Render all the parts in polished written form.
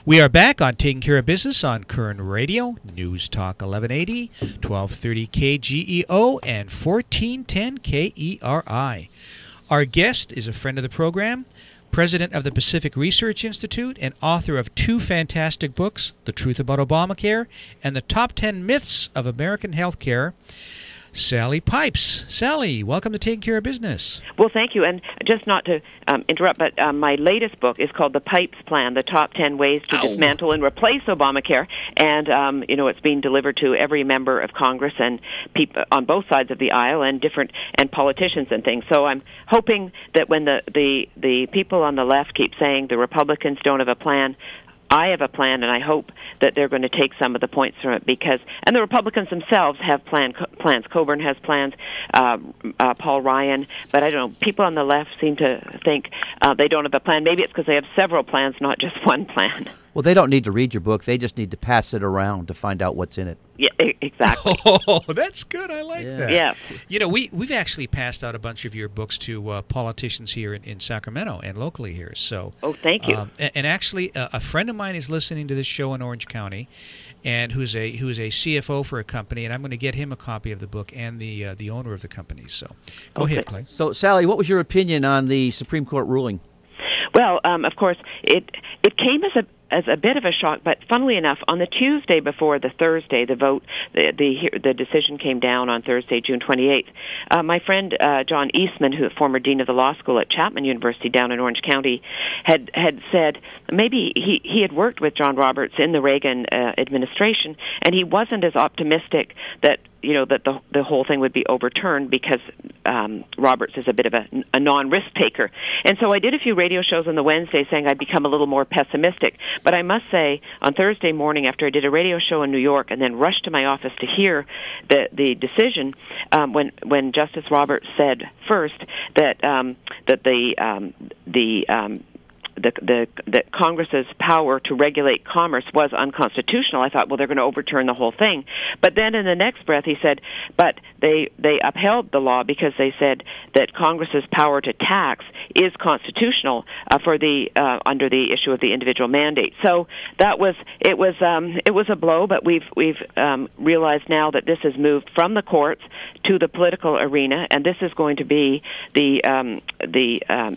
We are back on Taking Care of Business on Koerner Radio, News Talk 1180, 1230 KGEO, and 1410 KERI. Our guest is a friend of the program, president of the Pacific Research Institute, and author of two fantastic books, The Truth About Obamacare and The Top 10 Myths of American Healthcare, Sally Pipes. Sally, welcome to Taking Care of Business. Well, thank you. And just not to interrupt, but my latest book is called The Pipes Plan, The Top 10 Ways to Dismantle and Replace Obamacare. And, it's being delivered to every member of Congress and people on both sides of the aisle and politicians and things. So I'm hoping that when the people on the left keep saying the Republicans don't have a plan, I have a plan, and I hope that they're going to take some of the points from it and the Republicans themselves have plans. Coburn has plans, Paul Ryan, but I don't know, people on the left seem to think they don't have a plan. Maybe it's because they have several plans, not just one plan. Well, they don't need to read your book. They just need to pass it around to find out what's in it. Yeah, exactly. Oh, that's good. I like that. Yeah. We've actually passed out a bunch of your books to politicians here in Sacramento and locally here. So. Oh, thank you. And actually, a friend of mine is listening to this show in Orange County, and who's a CFO for a company, and I'm going to get him a copy of the book and the owner of the company. So, go ahead, Clay. So, Sally, what was your opinion on the Supreme Court ruling? Well, of course, it came as a bit of a shock, but funnily enough, on the Tuesday before the Thursday, the vote, the decision came down on Thursday, June 28th. My friend John Eastman, who former dean of the law school at Chapman University down in Orange County, had said maybe he had worked with John Roberts in the Reagan administration, and he wasn't as optimistic that the whole thing would be overturned because Roberts is a bit of a non-risk taker. And so I did a few radio shows on the Wednesday saying I'd become a little more pessimistic. But I must say, on Thursday morning after I did a radio show in New York and then rushed to my office to hear the decision, when Justice Roberts said first that that Congress's power to regulate commerce was unconstitutional, I thought, well, they're going to overturn the whole thing. But then in the next breath, he said, but they upheld the law because they said that Congress's power to tax is constitutional for under the issue of the individual mandate. So it was a blow, but we've realized now that this has moved from the courts to the political arena, and this is going to be the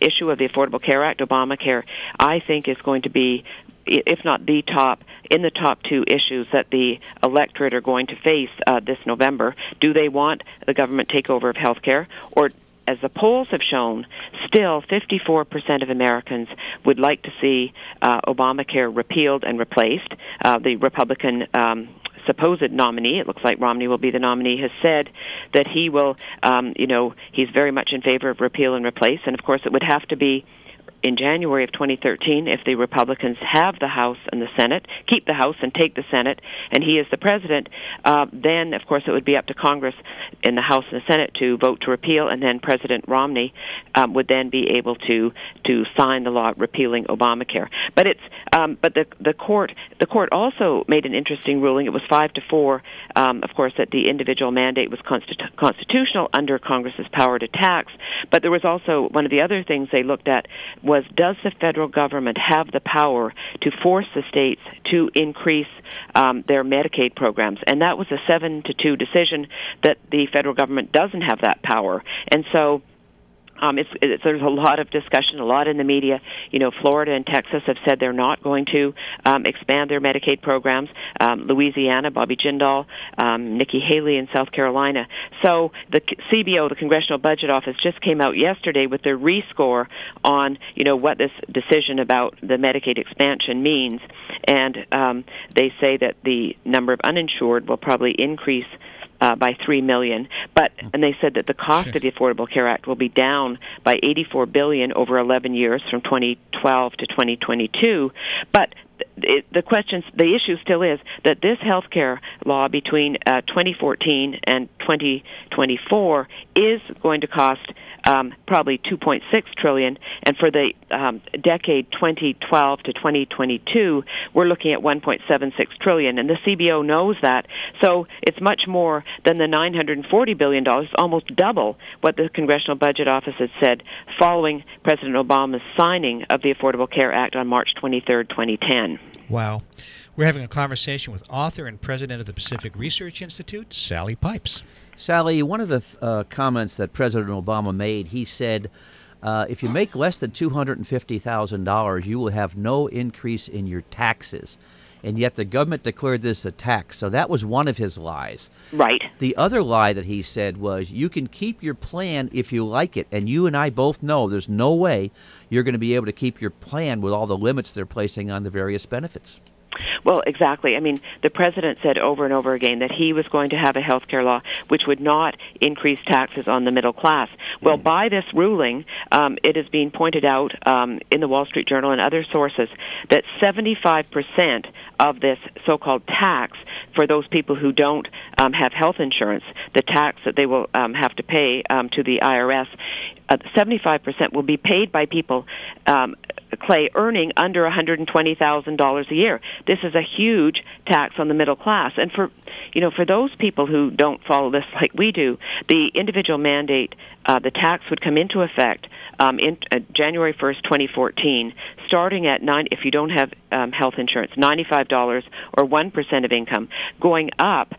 issue of the Affordable Care Act, Obamacare. I think is going to be, if not the top, in the top two issues that the electorate are going to face this November. Do they want the government takeover of health care, or, as the polls have shown, still 54% of Americans would like to see Obamacare repealed and replaced? The Republican supposed nominee, it looks like Romney will be the nominee, has said that he will, he's very much in favor of repeal and replace, and of course it would have to be in January of 2013, if the Republicans have the House and the Senate, keep the House and take the Senate, and he is the president, then, of course, it would be up to Congress in the House and the Senate to vote to repeal, and then President Romney would then be able to sign the law repealing Obamacare. But the court also made an interesting ruling. It was 5-4, of course, that the individual mandate was constitutional under Congress's power to tax. But there was also one of the other things they looked at was, does the federal government have the power to force the states to increase their Medicaid programs? And that was a 7-2 decision that the federal government doesn't have that power. And so there's a lot of discussion, a lot in the media. Florida and Texas have said they're not going to expand their Medicaid programs. Louisiana, Bobby Jindal, Nikki Haley in South Carolina. So the CBO, the Congressional Budget Office, just came out yesterday with their rescore on, what this decision about the Medicaid expansion means. And they say that the number of uninsured will probably increase by 3 million, and they said that the cost of the Affordable Care Act will be down by $84 billion over 11 years from 2012 to 2022. But the issue still is that this health care law between 2014 and 2024 is going to cost probably $2.6 trillion, and for the decade 2012 to 2022, we're looking at $1.76 trillion, and the CBO knows that. So it's much more than the $940 billion, almost double what the Congressional Budget Office has said following President Obama's signing of the Affordable Care Act on March 23rd, 2010. Wow. We're having a conversation with author and president of the Pacific Research Institute, Sally Pipes. Sally, one of the comments that President Obama made, he said, if you make less than $250,000, you will have no increase in your taxes. And yet the government declared this a tax. So that was one of his lies. Right. The other lie that he said was you can keep your plan if you like it. And you and I both know there's no way you're going to be able to keep your plan with all the limits they're placing on the various benefits. Well, exactly. I mean, the president said over and over again that he was going to have a health care law which would not increase taxes on the middle class. Well, by this ruling, it is being pointed out in the Wall Street Journal and other sources that 75% of this so-called tax for those people who don't have health insurance, the tax that they will have to pay to the IRS, 75% will be paid by people, Clay, earning under $120,000 a year. This is a huge tax on the middle class. And for those people who don't follow this like we do, the individual mandate, the tax would come into effect in January 1st, 2014, starting at if you don't have health insurance, $95 or 1% of income, going up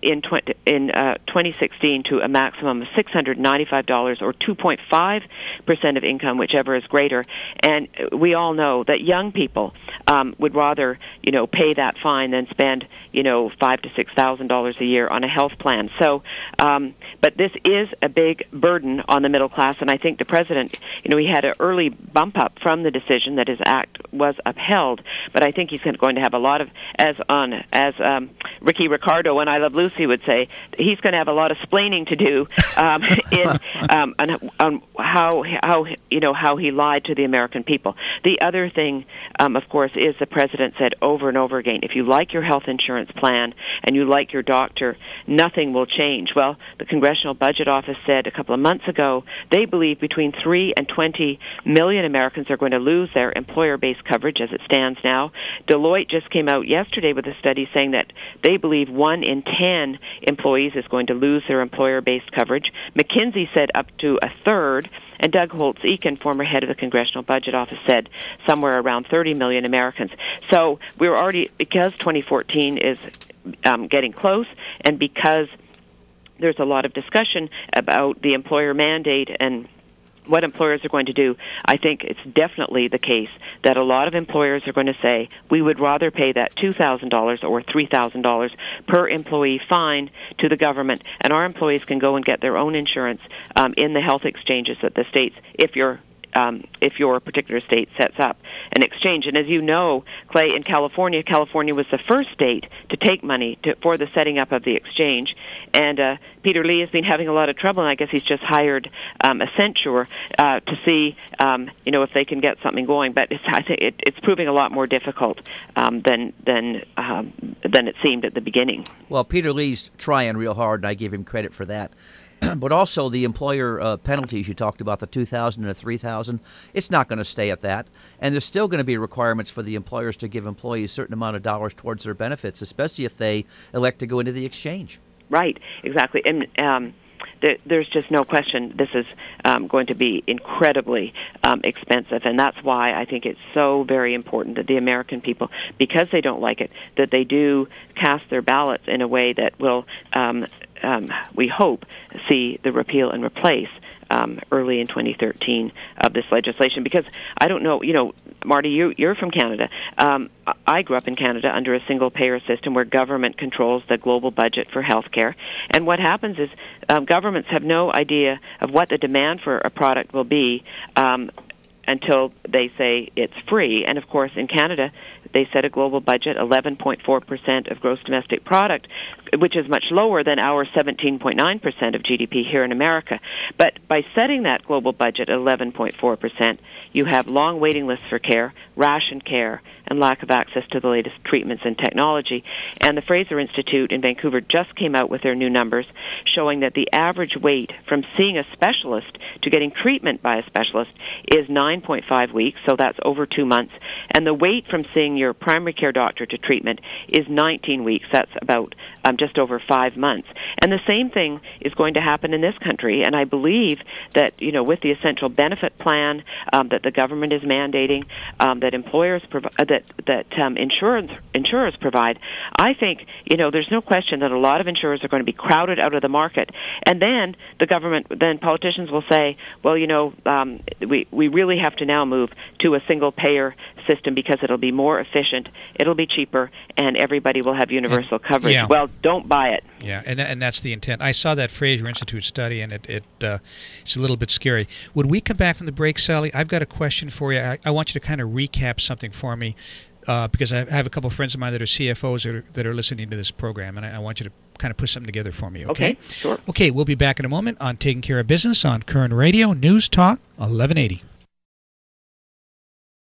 in 2016 to a maximum of $695 or 2.5% of income, whichever is greater. And we all know that young people would rather pay that fine than spend $5,000 to $6,000 a year on a health plan. So, but this is a big burden on the middle class, and I think the president, he had an early bump up from the decision that his act was upheld. But I think he's going to have a lot of, as Ricky Ricardo and I Love Lucy would say, he's going to have a lot of splaining to do on how he lied to the American people. The other thing, of course, is the president said over and over again, if you like your health insurance plan and you like your doctor, nothing will change. Well, the Congressional Budget Office said a couple of months ago they believe between 3 and 20 million Americans are going to lose their employer-based coverage as it stands now. Deloitte just came out yesterday with a study saying that they believe 1 in 10 employees is going to lose their employer-based coverage. McKinsey said up to a third. And Doug Holtz-Eakin, former head of the Congressional Budget Office, said somewhere around 30 million Americans. So we're already, because 2014 is getting close, and because there's a lot of discussion about the employer mandate and what employers are going to do, I think it's definitely the case that a lot of employers are going to say, we would rather pay that $2,000 or $3,000 per employee fine to the government, and our employees can go and get their own insurance in the health exchanges that the states, if your particular state sets up an exchange. And as you know, Clay, in California was the first state to take money for the setting up of the exchange. And Peter Lee has been having a lot of trouble, and I guess he's just hired Accenture to see, if they can get something going. But I think it's proving a lot more difficult than it seemed at the beginning. Well, Peter Lee's trying real hard, and I give him credit for that. But also the employer penalties, you talked about the $2,000 and the $3,000, it's not going to stay at that. And there's still going to be requirements for the employers to give employees a certain amount of dollars towards their benefits, especially if they elect to go into the exchange. Right, exactly. And there's just no question this is going to be incredibly expensive. And that's why I think it's so very important that the American people, because they don't like it, that they do cast their ballots in a way that will we hope, see the repeal and replace early in 2013 of this legislation. Because I don't know, Marty, you're from Canada. I grew up in Canada under a single-payer system where government controls the global budget for health care. And what happens is governments have no idea of what the demand for a product will be until they say it's free. And, of course, in Canada, they set a global budget, 11.4% of gross domestic product, which is much lower than our 17.9% of GDP here in America. But by setting that global budget at 11.4%, you have long waiting lists for care, rationed care, and lack of access to the latest treatments and technology. And the Fraser Institute in Vancouver just came out with their new numbers showing that the average wait from seeing a specialist to getting treatment by a specialist is 9 9.5 weeks, so that's over 2 months. And the wait from seeing your primary care doctor to treatment is 19 weeks. That's about just over 5 months. And the same thing is going to happen in this country. And I believe that, with the essential benefit plan that the government is mandating, that employers insurers provide, I think, there's no question that a lot of insurers are going to be crowded out of the market. And then politicians will say, well, we really have to now move to a single payer system because it'll be more efficient, it'll be cheaper, and everybody will have universal coverage. Yeah. Well, don't buy it. Yeah, and that's the intent. I saw that Fraser Institute study, and it's a little bit scary. When we come back from the break, Sally, I've got a question for you. I want you to kind of recap something for me, because I have a couple of friends of mine that are CFOs that are listening to this program, and I want you to kind of put something together for me, okay? Sure. Okay, we'll be back in a moment on Taking Care of Business on Koerner Radio, News Talk 1180.